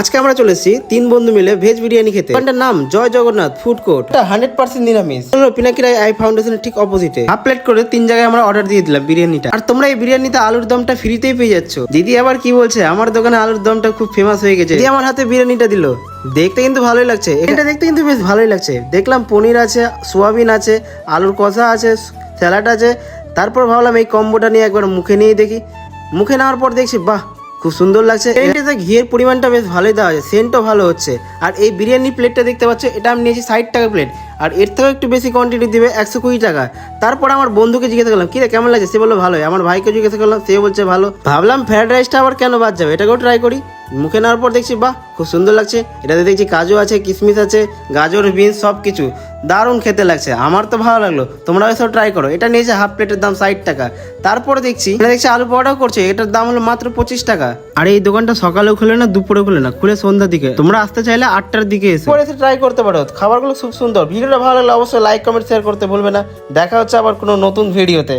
আজকে আমরা চলেছি তিন বন্ধু মিলে ভেজ বিরিয়ানি খেতে। দোকানটার নাম জয় জগন্নাথ ফুড কোর্ট। এটা 100% নিরামিষ। পিনাকি রায় আই ফাউন্ডেশনের ঠিক অপোজিটে। হাফ প্লেট করে 3 জায়গায় আমরা অর্ডার দিয়ে দিলাম বিরিয়ানিটা। আর তোমরা এই বিরিয়ানিতে আলুর দমটা ফ্রিতেই পেয়ে যাচ্ছ। দিদি আবার কি বলছে, আমার দোকানে আলুর দমটা খুব ফেমাস হয়ে গেছে। দিদি আমার হাতে বিরিয়ানিটা দিল, দেখতে কিন্তু ভালোই লাগছে। এটা দেখতে কিন্তু বেশ ভালোই লাগছে। দেখলাম পনির আছে, সোয়াবিন আছে, আলুর কষা আছে, স্যালাড আছে। তারপর ভাবলাম এই কম্বোটা নিয়ে একবার মুখে নিয়ে দেখি। মুখে নেওয়ার পর দেখছি বাহ, খুব সুন্দর লাগছে। এটাতে ঘিয়ের পরিমাণটা বেশ ভালোই দেওয়া আছে, সেন্টও ভালো হচ্ছে। আর এই বিরিয়ানি প্লেটটা দেখতে পাচ্ছ, এটা আমি নিয়েছি 60 টাকা প্লেট। আর এর থেকেও একটু বেশি কোয়ান্টিটি দিবে 120 টাকা। তারপর আমার বন্ধুকে জিজ্ঞাসা করলাম, কিরে কেমন লাগছে? সে বললো ভালোই। আমার ভাইকে জিজ্ঞাসা করলাম, সে বলছে ভালো। ভাবলাম ফ্রাইড রাইসটা আবার কেন বাদ যাবে, এটাকেও ট্রাই করি। মুখে নেওয়ার পর দেখছি বাহ, খুব সুন্দর লাগছে। এটাতে দেখছি কাজু আছে, কিশমিশ আছে, গাজর, বিনস সব কিছু দারুণ খেতে লাগছে। আমার তো ভালো লাগলো, তোমরা সব ট্রাই করো। এটা নিয়েছে হাফ প্লেটের দাম 60 টাকা। তারপরে দেখছি আলু পরোটাও করছে, এটার দাম হলো মাত্র 25 টাকা। আর এই দোকানটা সকালেও খুলে না, দুপুরে খুলে না, খুলে সন্ধ্যার দিকে। তোমরা আসতে চাইলে 8টার দিকে এসে ট্রাই করতে পারো। খাবারগুলো খুব সুন্দর। ভিডিওটা ভালো লাগলে অবশ্যই লাইক, কমেন্ট, শেয়ার করতে ভুলবে না। দেখা হচ্ছে আবার কোনো নতুন ভিডিওতে।